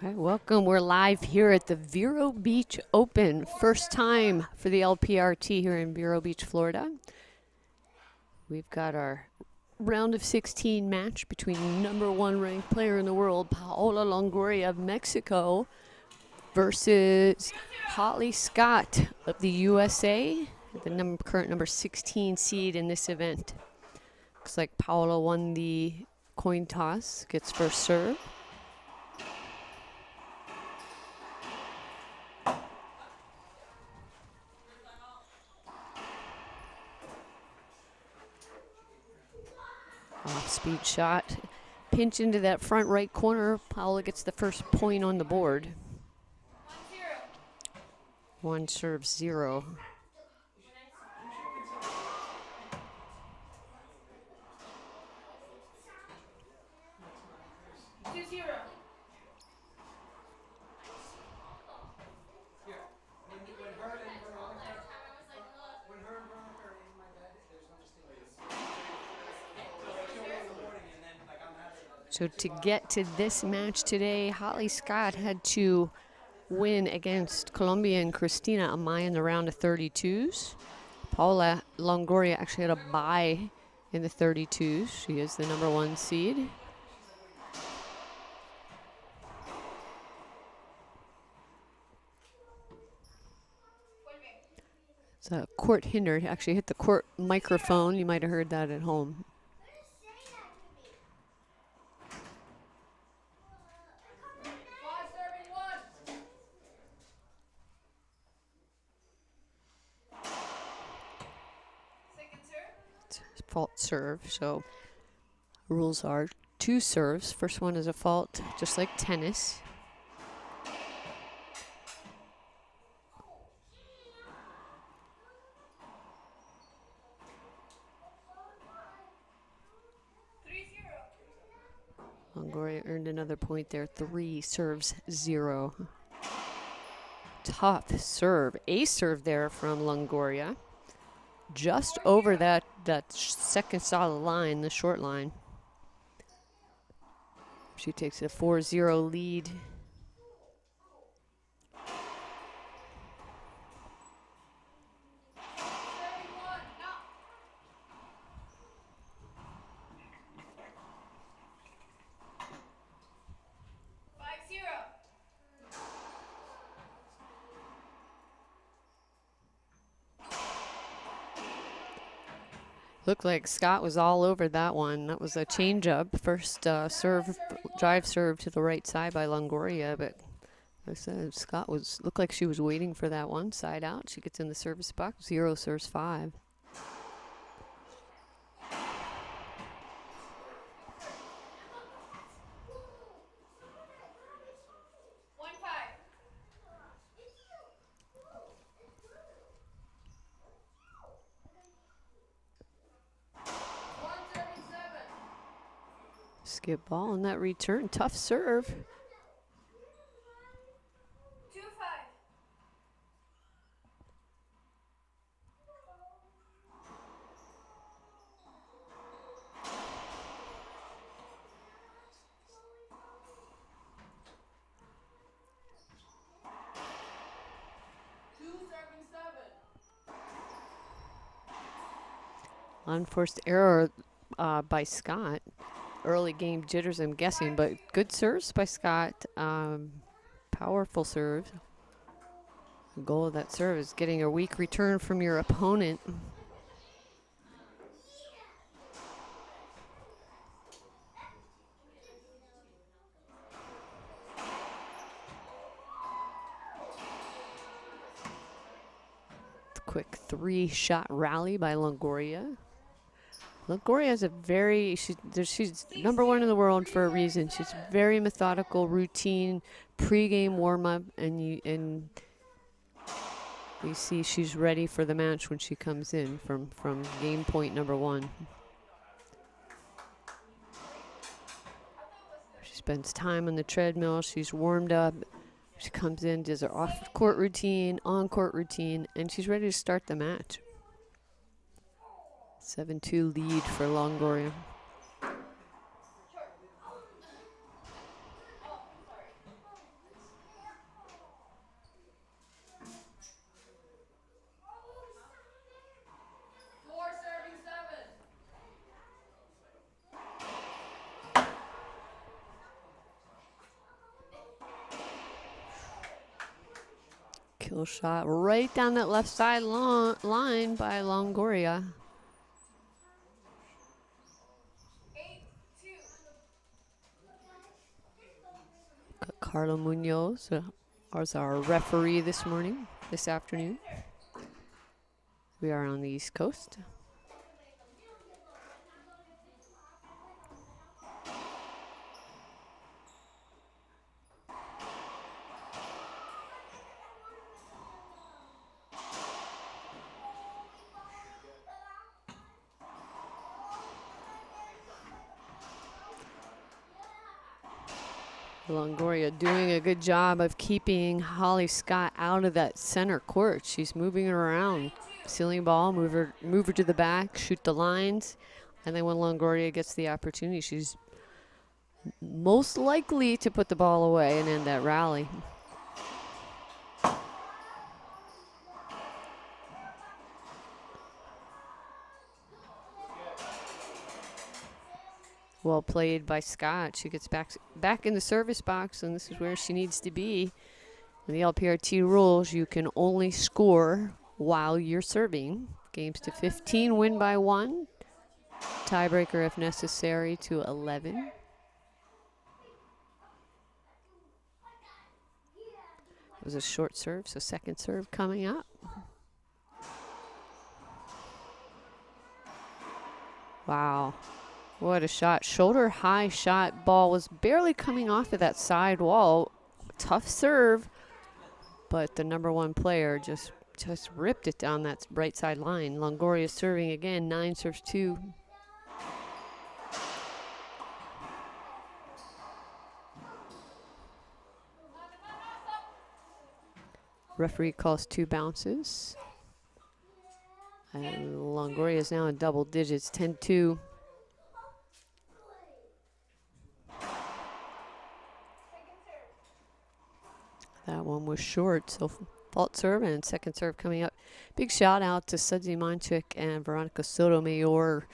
Okay, welcome. We're live here at the Vero Beach Open. First time for the LPRT here in Vero Beach, Florida. We've got our round of 16 match between #1 ranked player in the world, Paola Longoria of Mexico, versus Holly Scott of the USA, the current number 16 seed in this event. Looks like Paola won the coin toss, gets first serve. Off-speed shot. Pinch into that front right corner. Paola gets the first point on the board. 1 serve 0. So to get to this match today, Holly Scott had to win against Colombian Cristina Amaya in the round of 32s. Paola Longoria actually had a bye in the 32s. She is the #1 seed. It's a court hinder. He actually hit the court microphone. You might have heard that at home. Fault serve, so rules are 2 serves. First one is a fault, just like tennis. Longoria earned another point there. 3 serves 0. Tough serve. Ace serve there from Longoria. Just over that second solid line, the short line. She takes a 4-0 lead. Looked like Scott was all over that one. That was a change-up. First serve, drive serve to the right side by Longoria, but like I said, Scott looked like she was waiting for that one. Side out. She gets in the service box. 0 serves 5. Skip ball on that return. Tough serve. 2-5. Unforced error by Scott. Early game jitters, I'm guessing, but good serves by Scott. Powerful serves. The goal of that serve is getting a weak return from your opponent. Quick 3-shot rally by Longoria. Longoria is she's #1 in the world for a reason. She's very methodical, routine, pre-game warm-up, and you see she's ready for the match when she comes in from game point #1. She spends time on the treadmill. She's warmed up. She comes in, does her off-court routine, on-court routine, and she's ready to start the match. 7-2 lead for Longoria. Kill shot right down that left side line by Longoria. Carlo Munoz is our referee this afternoon. We are on the East Coast. Longoria doing a good job of keeping Holly Scott out of that center court. She's moving her around. Ceiling ball, move her to the back, shoot the lines. And then when Longoria gets the opportunity, she's most likely to put the ball away and end that rally. Well played by Scott. She gets back in the service box, and this is where she needs to be. In the LPRT rules, you can only score while you're serving. Games to 15, win by 1. Tiebreaker if necessary to 11. It was a short serve, so second serve coming up. Wow. What a shot. Shoulder high shot. Ball was barely coming off of that side wall. Tough serve, but the number 1 player just ripped it down that right side line. Longoria serving again, 9 serves 2. Referee calls 2 bounces. And Longoria is now in double digits, 10-2. That one was short, so fault serve and second serve coming up. Big shout out to Sudsy Monchik and Veronica Sotomayor.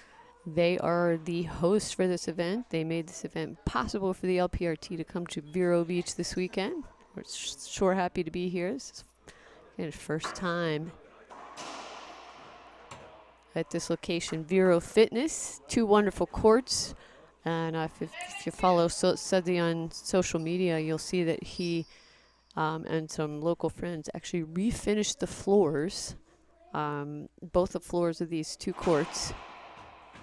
They are the hosts for this event. They made this event possible for the LPRT to come to Vero Beach this weekend. We're sure happy to be here. This is first time at this location. Vero Fitness, 2 wonderful courts. And if you follow Sudsy on social media, you'll see that he and some local friends actually refinished the floors, both the floors of these 2 courts,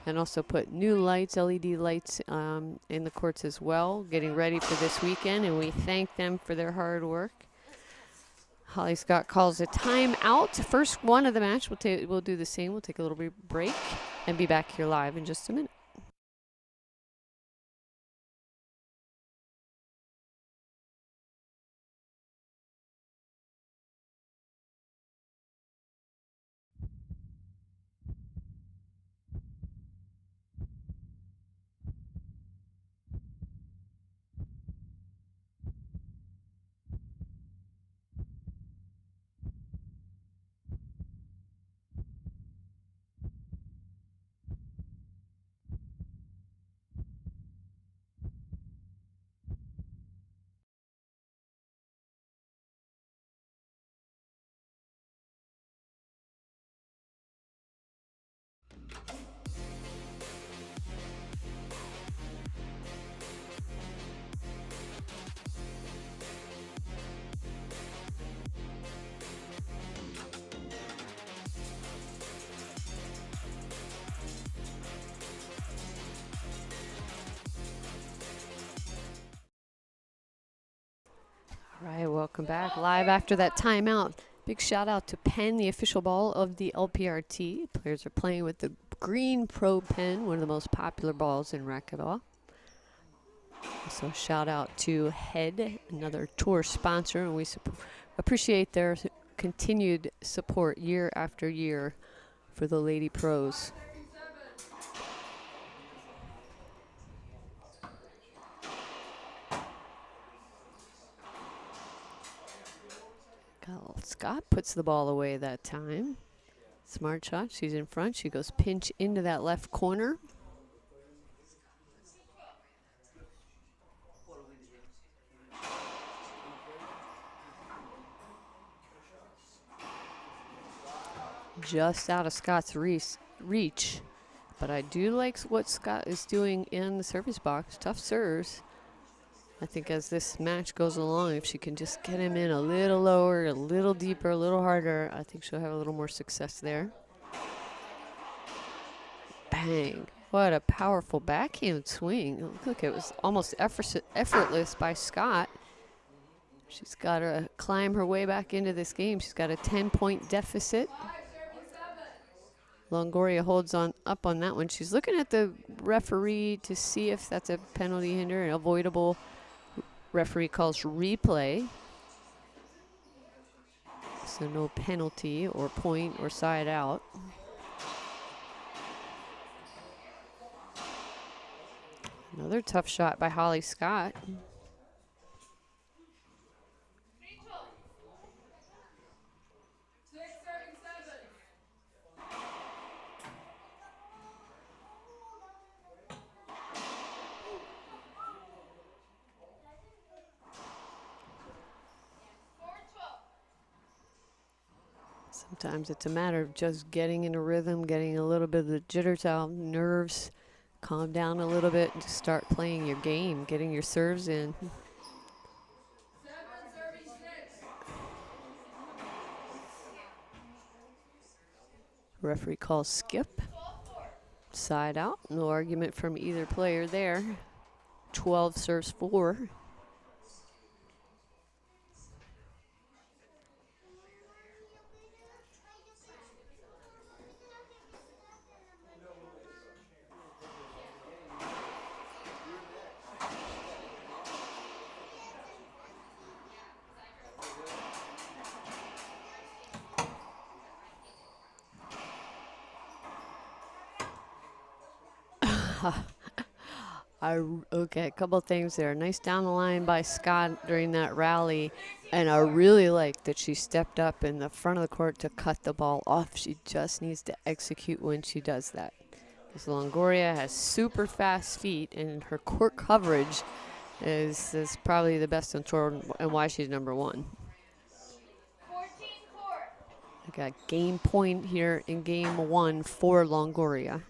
and also put new lights, LED lights in the courts as well, getting ready for this weekend, and we thank them for their hard work. Holly Scott calls a timeout. First one of the match. We'll do the same. We'll take a little break and be back here live in just a minute. All right, welcome back. Live after that timeout. Big shout out to Penn, the official ball of the LPRT. Players are playing with the green Pro Pen, one of the most popular balls in racquetball. Also, shout out to Head, another tour sponsor, and we appreciate their continued support year after year for the Lady Pros. Scott puts the ball away that time. Smart shot. She's in front. She goes pinch into that left corner. just out of Scott's reach. But I do like what Scott is doing in the service box. Tough serves. I think as this match goes along, if she can just get him in a little lower, a little deeper, a little harder, I think she'll have a little more success there. Bang. What a powerful backhand swing. Look, it was almost effortless by Scott. She's got to climb her way back into this game. She's got a 10-point deficit. Longoria holds on up on that one. She's looking at the referee to see if that's a penalty hinder, an avoidable. Referee calls replay. So no penalty or point or side out. Another tough shot by Holly Scott. Sometimes it's a matter of just getting in a rhythm, getting a little bit of the jitters out, nerves, calm down a little bit, and just start playing your game, getting your serves in. Referee calls skip. Side out. No argument from either player there. 12 serves 4. Okay, a couple things there. Nice down the line by Scott during that rally. And I really like that she stepped up in the front of the court to cut the ball off. She just needs to execute when she does that. Because Longoria has super fast feet, and her court coverage is probably the best in the tour and why she's number 1. I got game point here in game 1 for Longoria.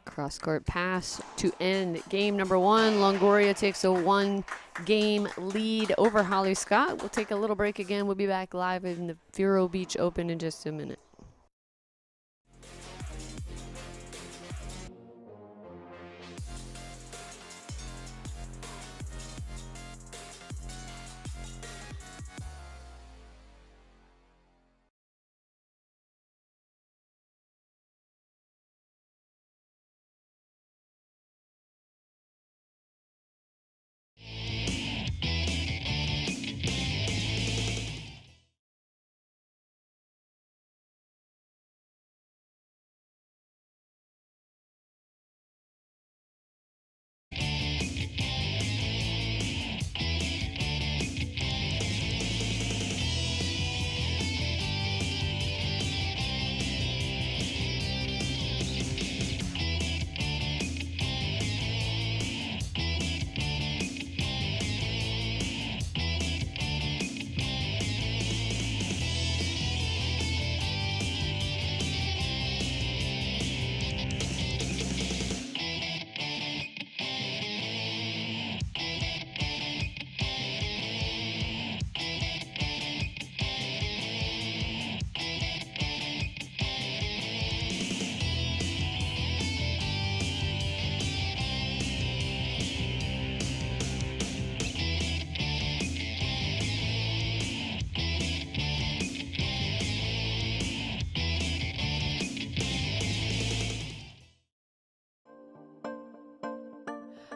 Cross-court pass to end game number 1. Longoria takes a 1-game lead over Holly Scott. We'll take a little break again. We'll be back live in the Vero Beach Open in just a minute.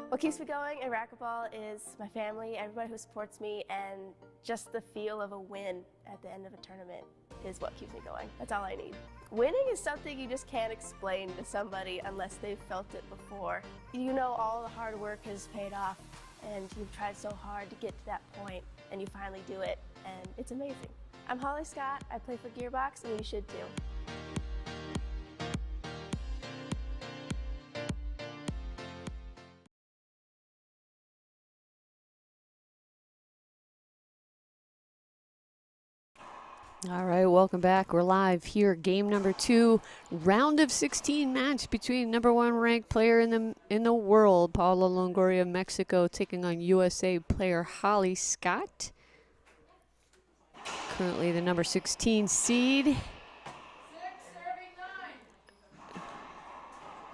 What keeps me going in racquetball is my family, everybody who supports me, and just the feel of a win at the end of a tournament is what keeps me going. That's all I need. Winning is something you just can't explain to somebody unless they've felt it before. You know all the hard work has paid off, and you've tried so hard to get to that point, and you finally do it, and it's amazing. I'm Holly Scott, I play for Gearbox, and you should too. All right, welcome back. We're live here. Game number 2, round of 16 match between #1 ranked player in the world, Paula Longoria of Mexico, taking on USA player Holly Scott. Currently the number 16 seed.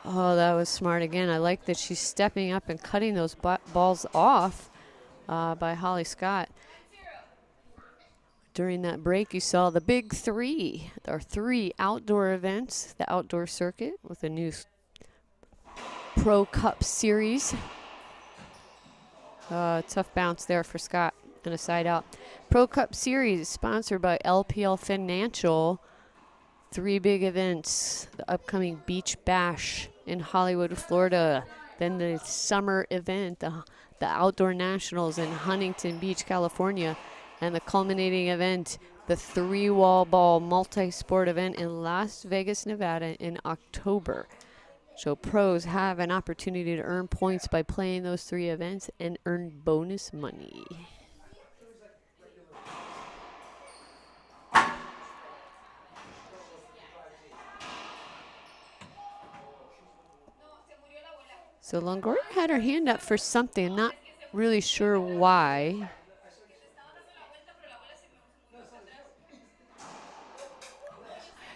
Oh, that was smart again. I like that she's stepping up and cutting those balls off by Holly Scott. During that break, you saw the big 3, our 3 outdoor events, the outdoor circuit with a new Pro Cup series. Tough bounce there for Scott and a side out. Pro Cup series sponsored by LPL Financial. 3 big events, the upcoming Beach Bash in Hollywood, Florida. Then the summer event, the Outdoor Nationals in Huntington Beach, California. And the culminating event, the 3-wall ball multi-sport event in Las Vegas, Nevada in October. So pros have an opportunity to earn points by playing those 3 events and earn bonus money. So Longoria had her hand up for something, not really sure why.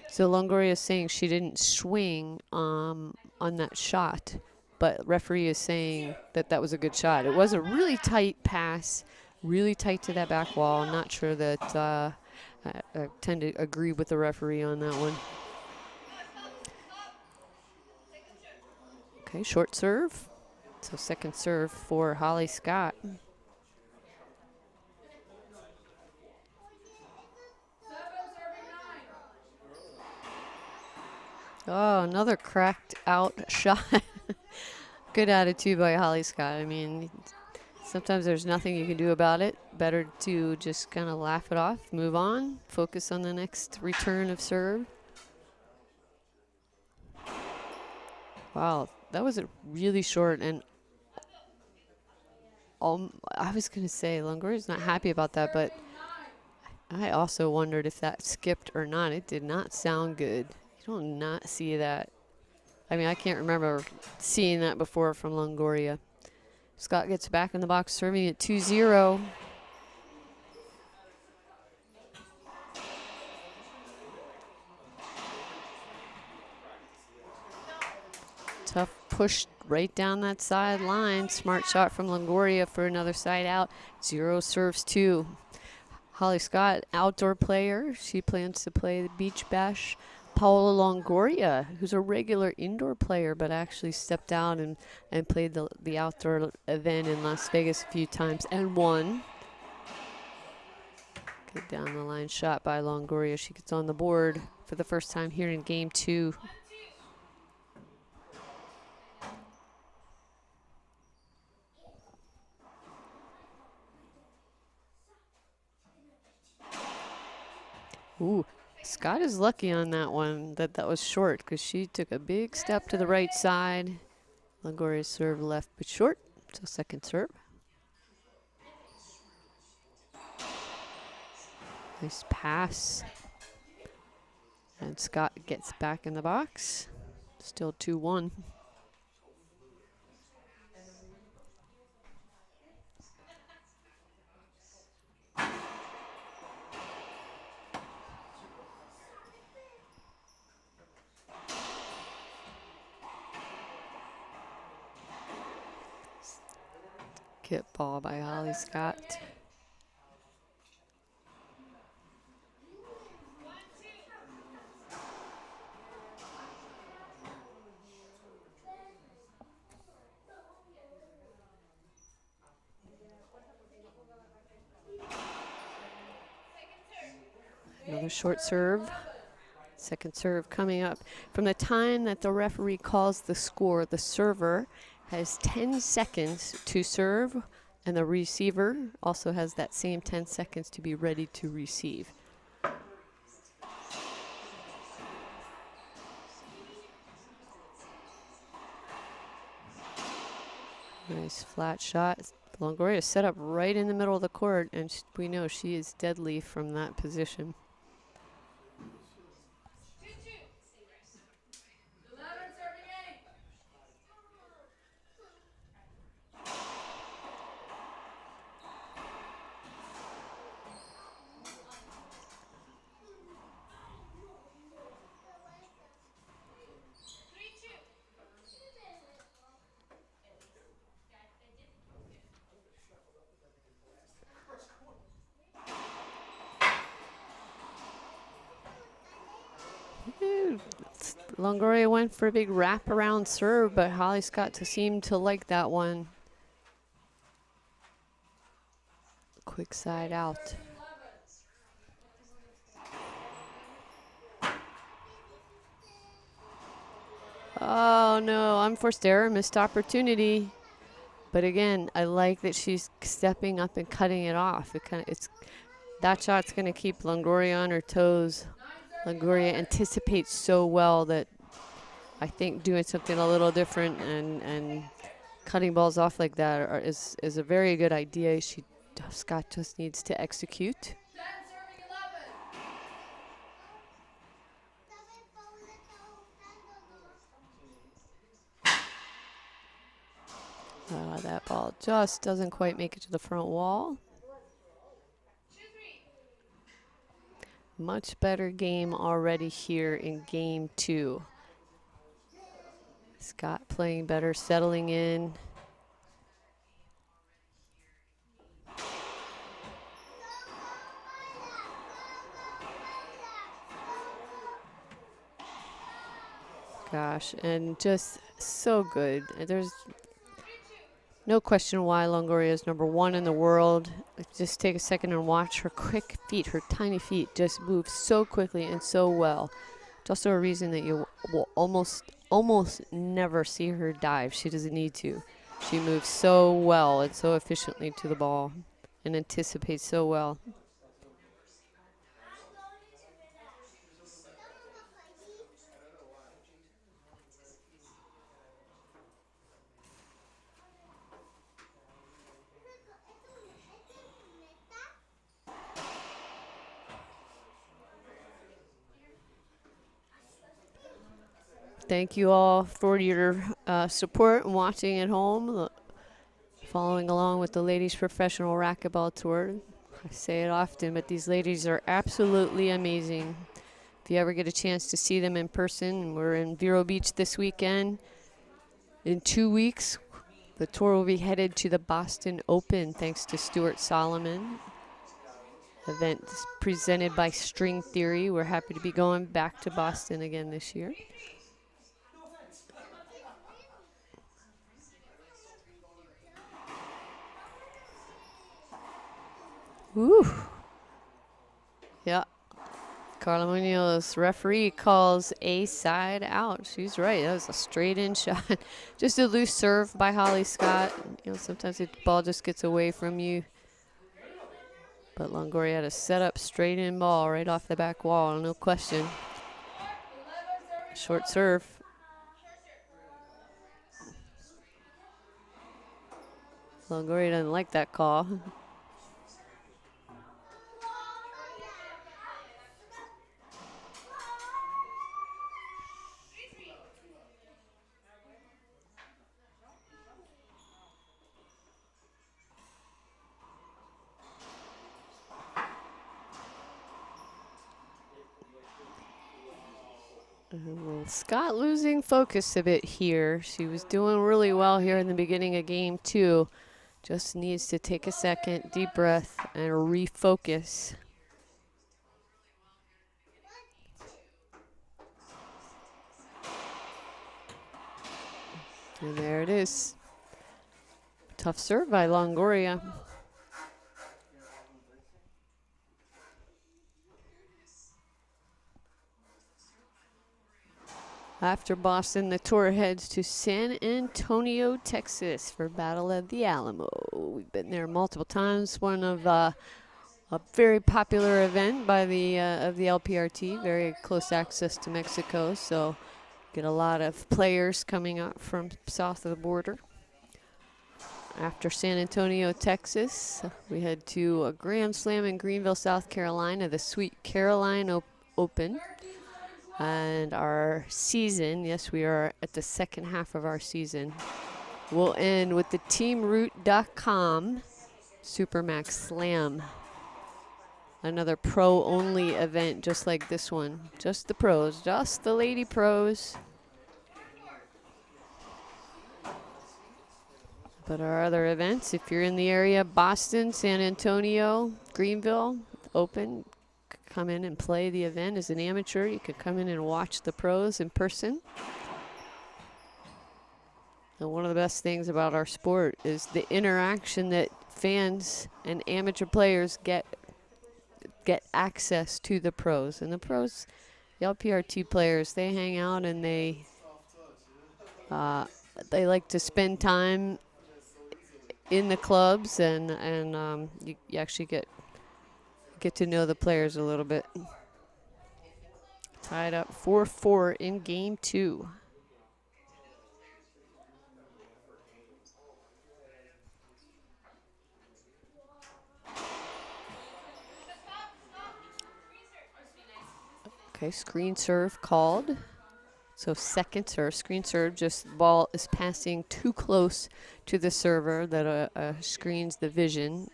So Longoria is saying she didn't swing on that shot, but referee is saying that that was a good shot. It was a really tight pass, really tight to that back wall. I'm not sure that I tend to agree with the referee on that one. Okay, short serve. So second serve for Holly Scott. Oh, another cracked out shot. Good attitude by Holly Scott. I mean, sometimes there's nothing you can do about it. Better to just kind of laugh it off, move on, focus on the next return of serve. Wow, that was a really short, and I was going to say Longoria's not happy about that, but I also wondered if that skipped or not. It did not sound good. You do not see that. I mean, I can't remember seeing that before from Longoria. Scott gets back in the box, serving at 2-0. Tough push right down that sideline. Smart shot from Longoria for another side out. 0 serves 2. Holly Scott, outdoor player. She plans to play the Beach Bash. Paula Longoria, who's a regular indoor player, but actually stepped out and played the outdoor event in Las Vegas a few times and won. Good down the line shot by Longoria. She gets on the board for the first time here in game 2. Ooh, Scott is lucky on that one that was short, because she took a big step to the right side. Longoria served left but short, so second serve. Nice pass. And Scott gets back in the box. Still 2-1. Get ball by Holly Scott. Another short serve. Second serve coming up. From the time that the referee calls the score, the server has 10 seconds to serve, and the receiver also has that same 10 seconds to be ready to receive. Nice flat shot. Longoria set up right in the middle of the court, and we know she is deadly from that position. Longoria went for a big wraparound serve, but Holly Scott seemed to like that one. Quick side out. Oh no, unforced error, missed opportunity. But again, I like that she's stepping up and cutting it off. That shot's going to keep Longoria on her toes. Longoria anticipates so well that I think doing something a little different and cutting balls off like that is a very good idea. Scott just needs to execute. That ball just doesn't quite make it to the front wall. Much better game already here in game 2. Scott playing better, settling in. Gosh, and just so good. There's no question why Longoria is #1 in the world. Just take a second and watch her quick feet, her tiny feet just move so quickly and so well. It's also a reason that you will almost never see her dive. She doesn't need to. She moves so well and so efficiently to the ball and anticipates so well. Thank you all for your support and watching at home, following along with the Ladies Professional Racquetball Tour. I say it often, but these ladies are absolutely amazing. If you ever get a chance to see them in person, we're in Vero Beach this weekend. In 2 weeks, the tour will be headed to the Boston Open, thanks to Stuart Solomon. Event presented by String Theory. We're happy to be going back to Boston again this year. Woo. Yeah. Carla Munoz, referee, calls a side out. She's right. That was a straight in shot. Just a loose serve by Holly Scott. You know, sometimes the ball just gets away from you. But Longoria had a set up straight in ball right off the back wall, no question. Short serve. Longoria doesn't like that call. Scott losing focus a bit here. She was doing really well here in the beginning of game 2. Just needs to take a second, deep breath, and refocus. And there it is. Tough serve by Longoria. After Boston, the tour heads to San Antonio, Texas for Battle of the Alamo. We've been there multiple times. One of a very popular event by the of the LPRT. Very close access to Mexico, so get a lot of players coming up from south of the border. After San Antonio, Texas, we head to a Grand Slam in Greenville, South Carolina, the Sweet Caroline Open. And our season, yes, we are at the second half of our season. We'll end with the teamroot.com Supermax Slam. Another pro-only event just like this one. Just the pros, just the lady pros. But our other events, if you're in the area, Boston, San Antonio, Greenville, Open, come in and play the event as an amateur. You could come in and watch the pros in person. And one of the best things about our sport is the interaction that fans and amateur players get access to the pros. And the pros, the LPRT players, they hang out and they like to spend time in the clubs, and you actually get to know the players a little bit. Tied up 4-4 in game 2. Okay, screen serve called. So second serve, screen serve, just the ball is passing too close to the server that screens the vision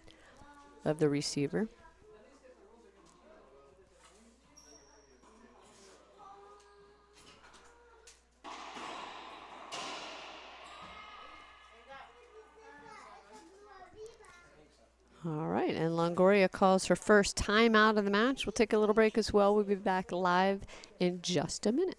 of the receiver. All right, and Longoria calls her first timeout of the match. We'll take a little break as well. We'll be back live in just a minute.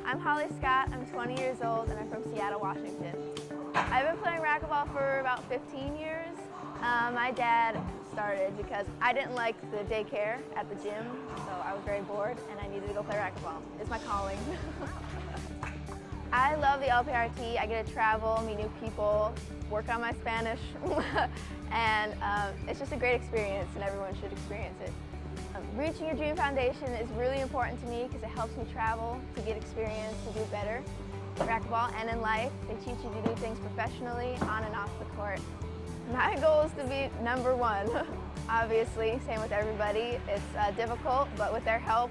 I'm Holly Scott, I'm 20 years old, and I'm from Seattle, Washington. I've been playing racquetball for about 15 years. My dad started because I didn't like the daycare at the gym, so I was very bored and I needed to go play racquetball. It's my calling. I love the LPRT. I get to travel, meet new people, work on my Spanish, and it's just a great experience and everyone should experience it. Reaching Your Dream Foundation is really important to me because it helps me travel, to get experience, to do better in racquetball and in life. They teach you to do things professionally, on and off the court. My goal is to be #1. Obviously, same with everybody. It's difficult, but with their help,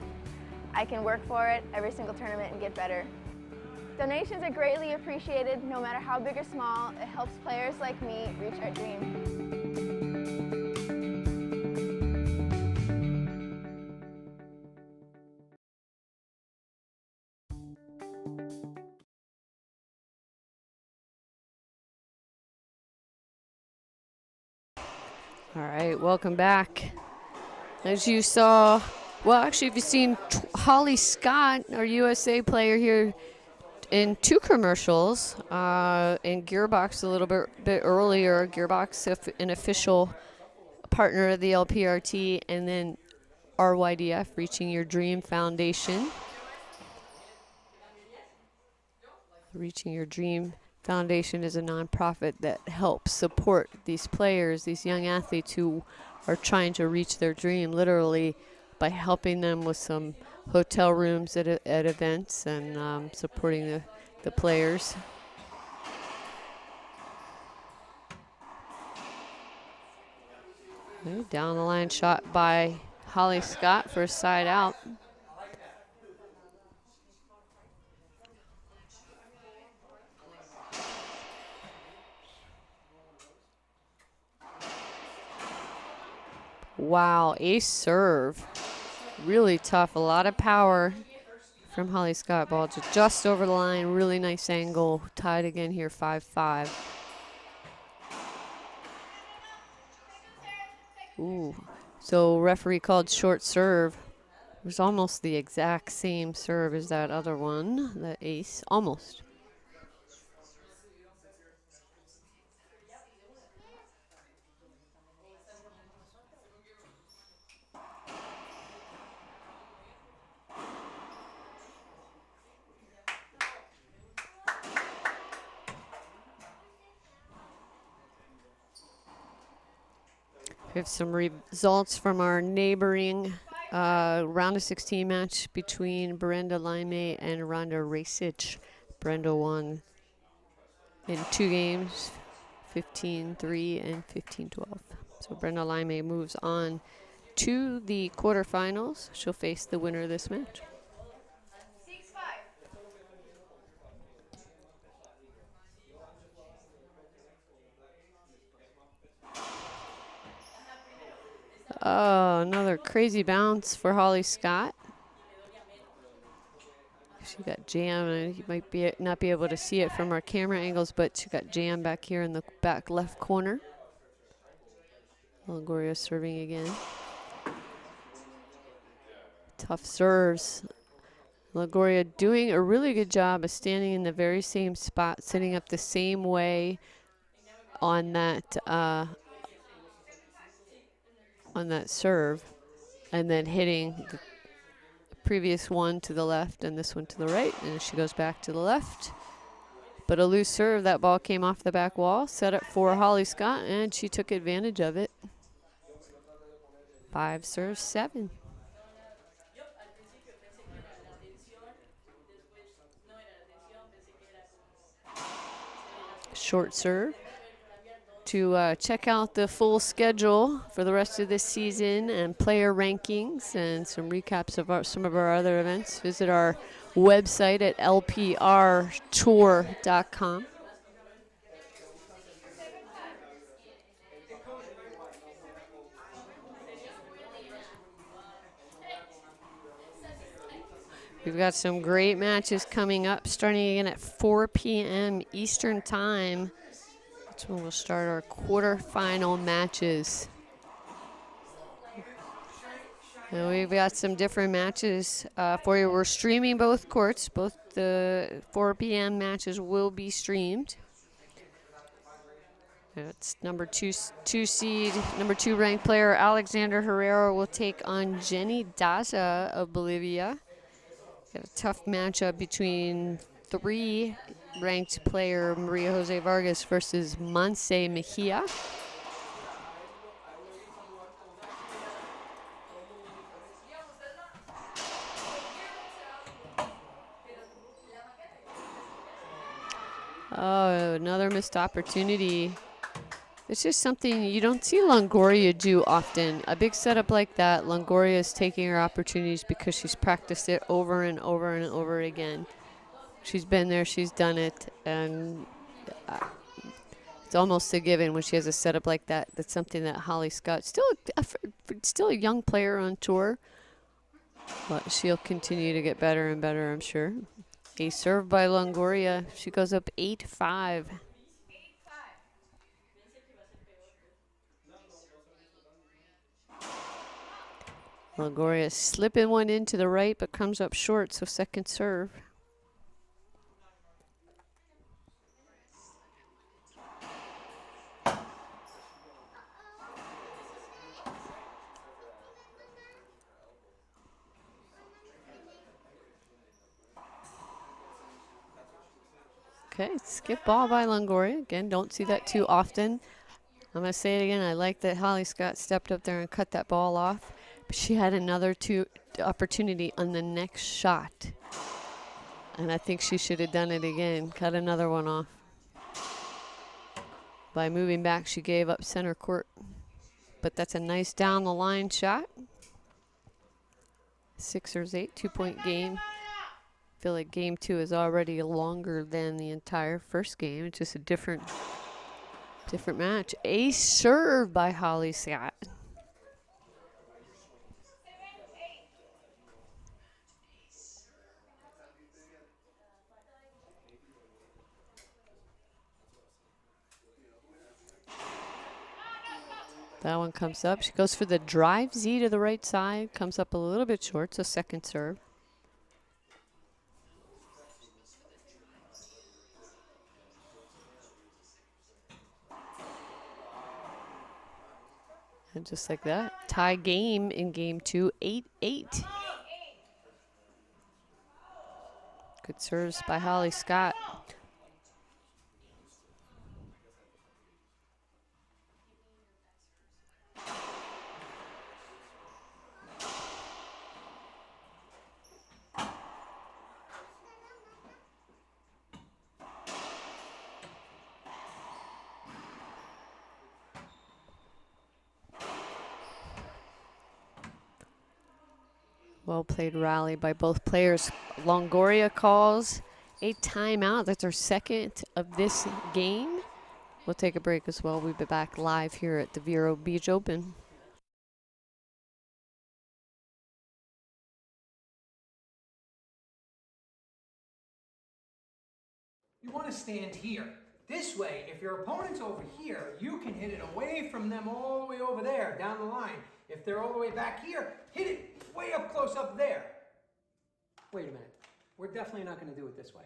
I can work for it every single tournament and get better. Donations are greatly appreciated, no matter how big or small. It helps players like me reach our dream. All right, welcome back. As you saw, well, actually, if you've seen Holly Scott, our USA player here, in 2 commercials, in Gearbox a little bit earlier. Gearbox, an official partner of the LPRT, and then RYDF, Reaching Your Dream Foundation. Reaching Your Dream Foundation is a nonprofit that helps support these players, these young athletes who are trying to reach their dream, literally by helping them with some hotel rooms at events and supporting the players. Okay, down the line shot by Holly Scott for a side out. Wow, ace serve. Really tough, a lot of power from Holly Scott. Ball just over the line, really nice angle. Tied again here, 5-5. Ooh, so referee called short serve. It was almost the exact same serve as that other one, the ace, almost. We have some results from our neighboring round of 16 match between Brenda Lime and Rhonda Rasic. Brenda won in 2 games, 15-3 and 15-12. So Brenda Lime moves on to the quarterfinals. She'll face the winner of this match. Oh, another crazy bounce for Holly Scott. She got jammed, and you might not be able to see it from our camera angles, but she got jammed back here in the back left corner. Longoria serving again. Tough serves. Longoria doing a really good job of standing in the very same spot, sitting up the same way on that serve, and then hitting the previous one to the left and this one to the right, and she goes back to the left. But a loose serve, that ball came off the back wall, set up for Holly Scott, and she took advantage of it. 5-7. Short serve. To check out the full schedule for the rest of this season and player rankings and some recaps of some of our other events, visit our website at lprtour.com. We've got some great matches coming up, starting again at 4 p.m. Eastern Time. That's when we'll start our quarterfinal matches. And we've got some different matches for you. We're streaming both courts. Both the 4 p.m. matches will be streamed. It's number two seed, number 2 ranked player Alexander Herrera will take on Jenny Daza of Bolivia. Got a tough matchup between 3 ranked player Maria Jose Vargas versus Monse Mejia. Oh, another missed opportunity. It's just something you don't see Longoria do often. A big setup like that, Longoria is taking her opportunities because she's practiced it over and over and over again. She's been there, she's done it, and it's almost a given when she has a setup like that. That's something that Holly Scott, still a young player on tour, but she'll continue to get better and better, I'm sure. A serve by Longoria. She goes up 8-5. Longoria slipping one into the right, but comes up short, so second serve. Okay, skip ball by Longoria. Again, don't see that too often. I'm going to say it again. I like that Holly Scott stepped up there and cut that ball off. But she had another opportunity on the next shot. And I think she should have done it again. Cut another one off. By moving back, she gave up center court. But that's a nice down the line shot. Sixers 8, 2-point game. I feel like game 2 is already longer than the entire first game. It's just a different match. A serve by Holly Scott. That one comes up. She goes for the drive Z to the right side. Comes up a little bit short, so second serve. And just like that, tie game in game 2, 8-8. Good serves by Holly Scott. Well played rally by both players. Longoria calls a timeout. That's our second of this game. We'll take a break as well. We'll be back live here at the Vero Beach Open. You want to stand here. This way, if your opponent's over here, you can hit it away from them all the way over there, down the line. If they're all the way back here, hit it way up close up there. Wait a minute. We're definitely not going to do it this way.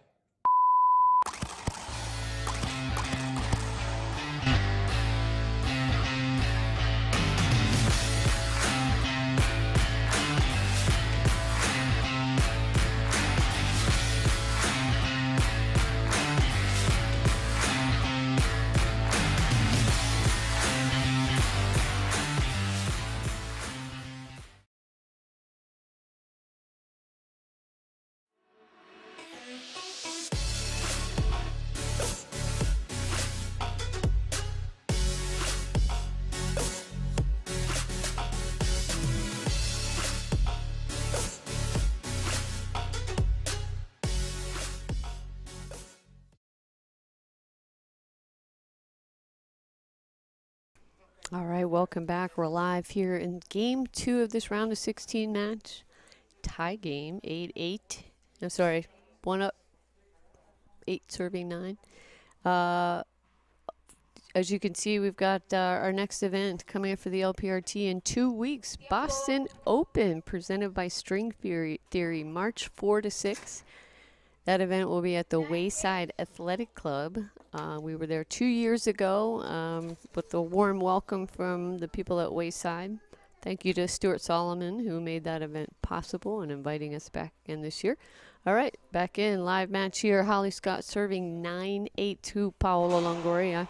All right, welcome back. We're live here in game 2 of this round of 16 match. Tie game, 8-8. No, sorry, 1 up, 8 serving 9. As you can see, we've got our next event coming up for the LPRT in 2 weeks. Boston Open, presented by String Theory, March 4 to 6. That event will be at the Wayside Athletic Club. We were there 2 years ago with a warm welcome from the people at Wayside. Thank you to Stuart Solomon, who made that event possible and inviting us back in this year. All right, back in. Live match here. Holly Scott serving 9-8 to Paolo Longoria.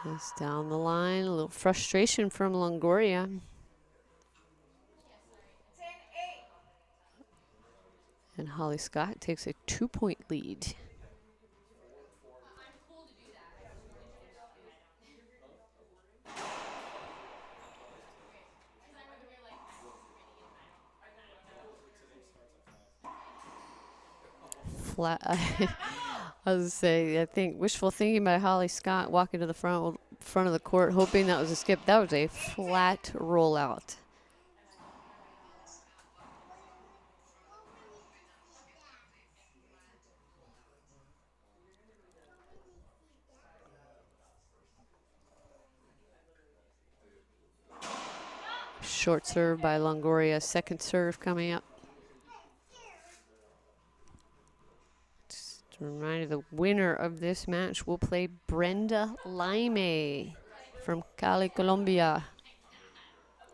Just down the line, a little frustration from Longoria. And Holly Scott takes a 2-point lead. Flat. I was say, I think wishful thinking by Holly Scott walking to the front of the court, hoping that was a skip. That was a flat rollout. Short serve by Longoria. Second serve coming up. Just a reminder, the winner of this match will play Brenda Laime from Cali, Colombia.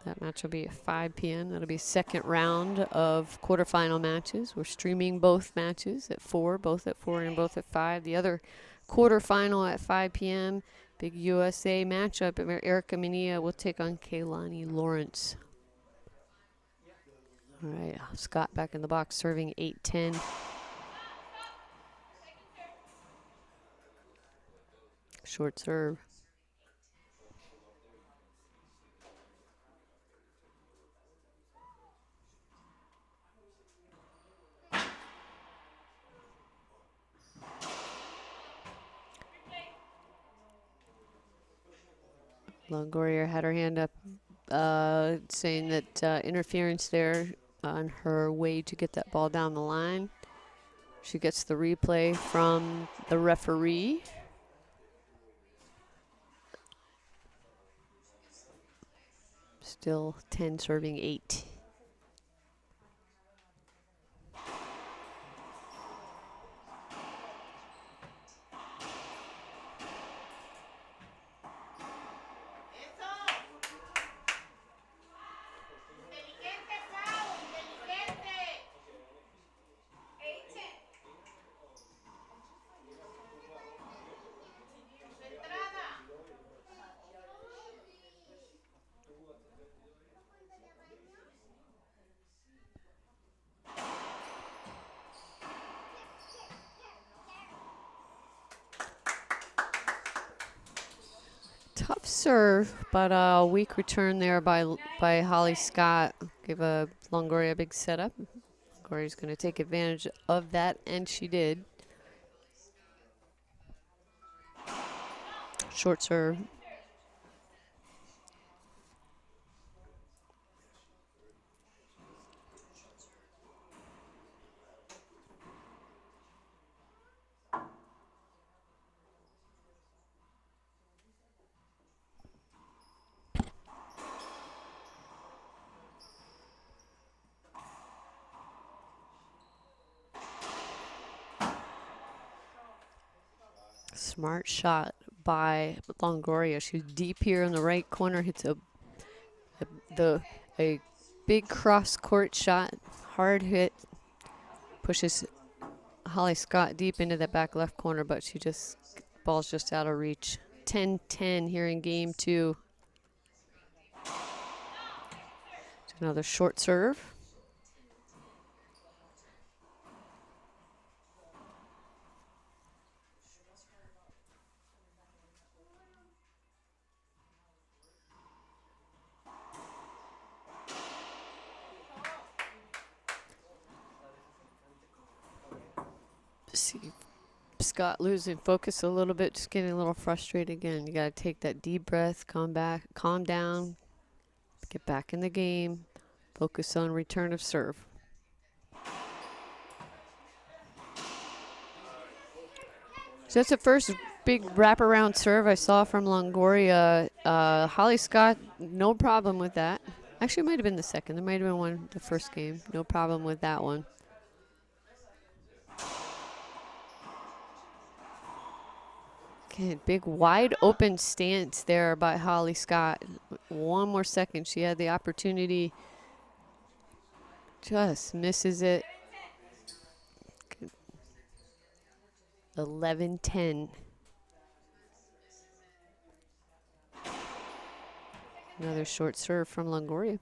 That match will be at 5 p.m. That'll be second round of quarterfinal matches. We're streaming both matches at 4, both at 4 and both at 5. The other quarterfinal at 5 p.m. Big USA matchup. Erica Mania will take on Kaylani Lawrence. All right, Scott back in the box, serving 8-10. Short serve. Longoria had her hand up, saying that interference there on her way to get that ball down the line. She gets the replay from the referee. Still 10 serving 8. Tough serve, but a weak return there by Holly Scott. Give a Longoria a big setup. Longoria's going to take advantage of that, and she did. Short serve. Smart shot by Longoria. She's deep here in the right corner. Hits a big cross court shot. Hard hit. Pushes Holly Scott deep into the back left corner, but ball's just out of reach. 10-10 here in game 2. Another short serve. See Scott losing focus a little bit, just getting a little frustrated again. You got to take that deep breath, calm down, get back in the game, focus on return of serve. So that's the first big wraparound serve I saw from Longoria. Holly Scott, no problem with that. Actually, it might have been the second. There might have been one the first game. No problem with that one. Okay, big wide open stance there by Holly Scott. One more second. She had the opportunity. Just misses it. 11-10. Another short serve from Longoria.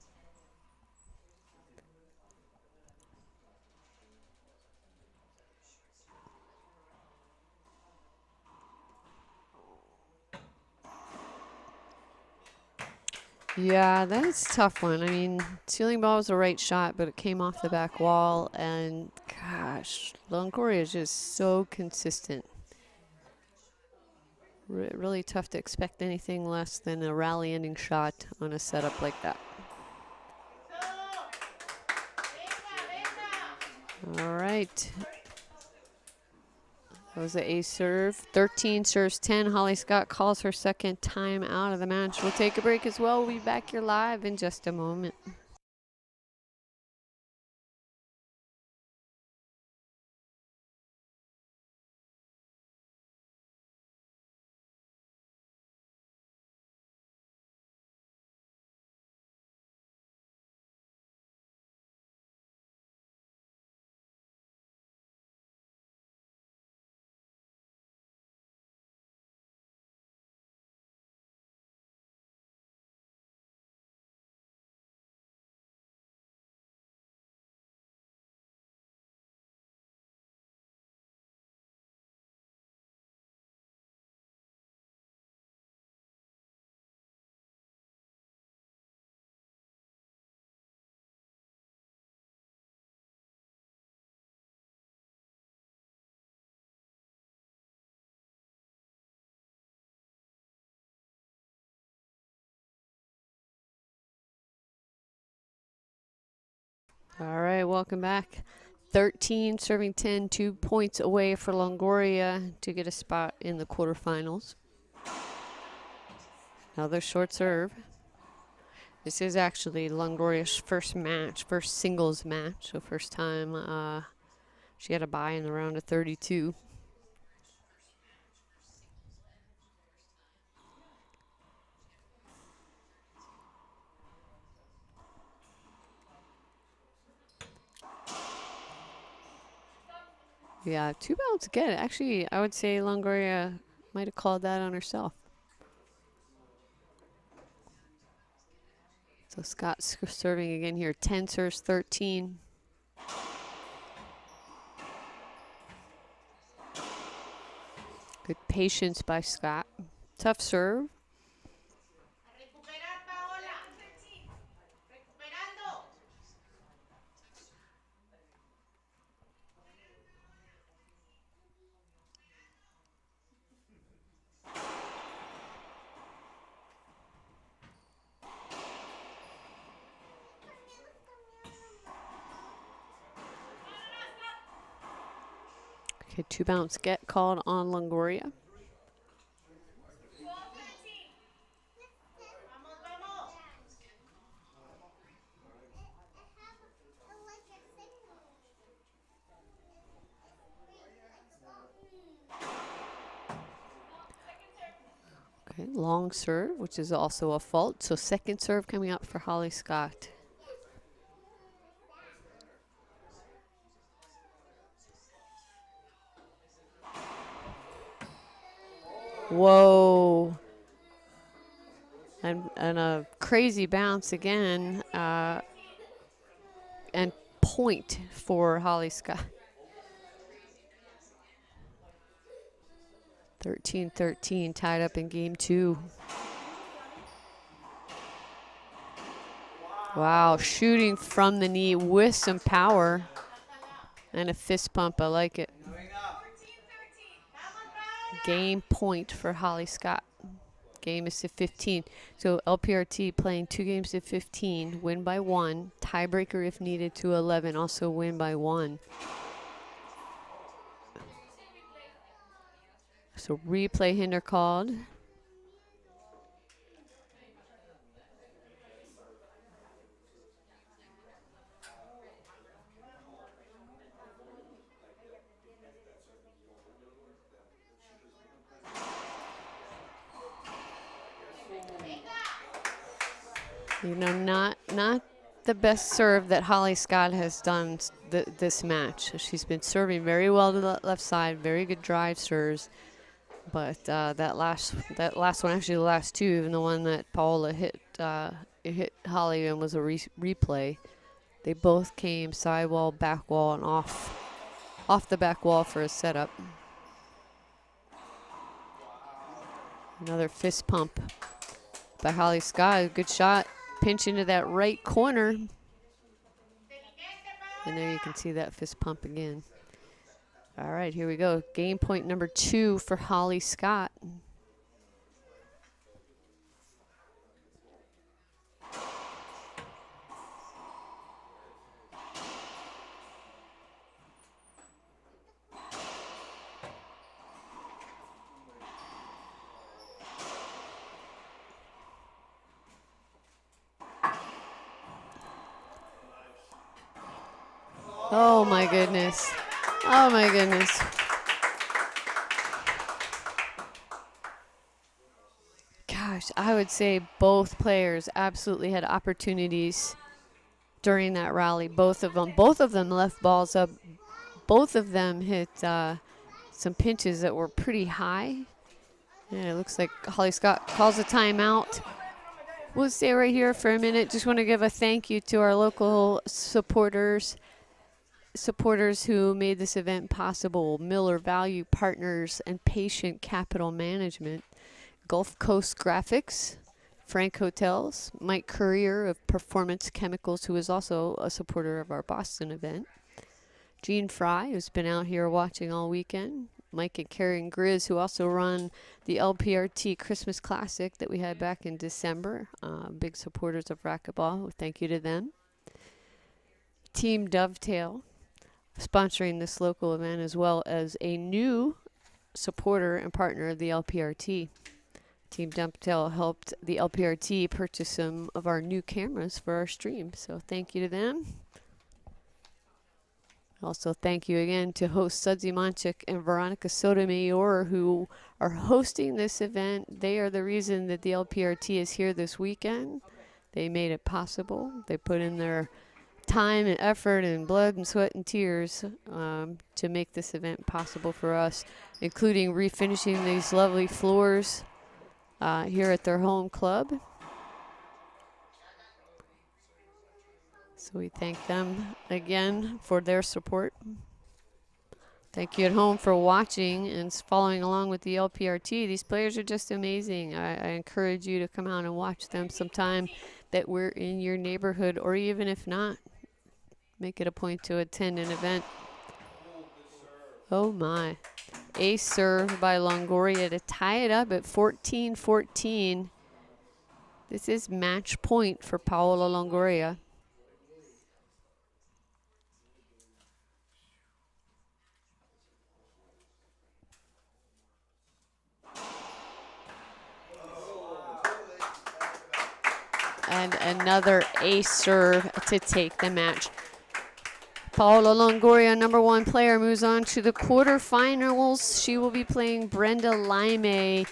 Yeah, that's a tough one. I mean, ceiling ball was the right shot, but it came off the back wall. And gosh, Longoria is just so consistent. Really tough to expect anything less than a rally-ending shot on a setup like that. All right. That was the ace serve. 13 serves 10. Holly Scott calls her second time out of the match. We'll take a break as well. We'll be back here live in just a moment. All right, welcome back. 13 serving 10, 2 points away for Longoria to get a spot in the quarterfinals. Another short serve. This is actually Longoria's first singles match. So first time she had a bye in the round of 32. Yeah, 2 bounce again. Actually, I would say Longoria might have called that on herself. So Scott's serving again here. 10 serves 13. Good patience by Scott. Tough serve. Okay, 2 bounce get called on Longoria. long serve, which is also a fault. So second serve coming up for Holly Scott. Whoa. And a crazy bounce again. And point for Holly Scott. 13-13, tied up in game 2. Wow, shooting from the knee with some power. And a fist pump, I like it. Game point for Holly Scott. Game is to 15. So LPRT playing 2 games to 15, win by 1. Tiebreaker if needed to 11, also win by 1. So replay hinder called. You know, not the best serve that Holly Scott has done this match. She's been serving very well to the left side, very good drive serves. But that last one, actually the last two, even the one that Paola hit Holly and was a replay. They both came sidewall, back wall, and off the back wall for a setup. Another fist pump by Holly Scott. Good shot. Pinch into that right corner. And there you can see that fist pump again. All right, here we go. Game point number 2 for Holly Scott. Oh my goodness. Oh my goodness. Gosh, I would say both players absolutely had opportunities during that rally. Both of them left balls up. Both of them hit some pinches that were pretty high. And it looks like Holly Scott calls a timeout. We'll stay right here for a minute. Just want to give a thank you to our local supporters who made this event possible: Miller Value Partners and Patient Capital Management, Gulf Coast Graphics, Frank Hotels, Mike Courier of Performance Chemicals, who is also a supporter of our Boston event, Gene Fry, who's been out here watching all weekend, Mike and Karen Grizz, who also run the LPRT Christmas Classic that we had back in December, big supporters of racquetball. Thank you to them. Team Dovetail, sponsoring this local event, as well as a new supporter and partner of the LPRT. Team Dovetail helped the LPRT purchase some of our new cameras for our stream, so thank you to them. Also, thank you again to host Sudsy Monchik and Veronica Sotomayor, who are hosting this event. They are the reason that the LPRT is here this weekend. They made it possible. They put in their time and effort and blood and sweat and tears to make this event possible for us, including refinishing these lovely floors here at their home club. So we thank them again for their support. Thank you at home for watching and following along with the LPRT. These players are just amazing. I encourage you to come out and watch them sometime that we're in your neighborhood, or even if not, make it a point to attend an event. Oh my. Ace serve by Longoria to tie it up at 14-14. This is match point for Paola Longoria. And another ace serve to take the match. Paola Longoria, #1 player, moves on to the quarterfinals. She will be playing Brenda Lime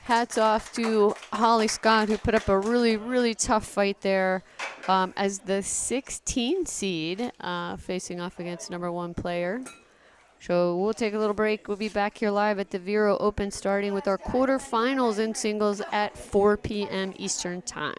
hats off to Holly Scott, who put up a really, really tough fight there as the 16 seed, facing off against #1 player. So we'll take a little break. We'll be back here live at the Vero Open, starting with our quarterfinals in singles at 4 p.m. Eastern Time.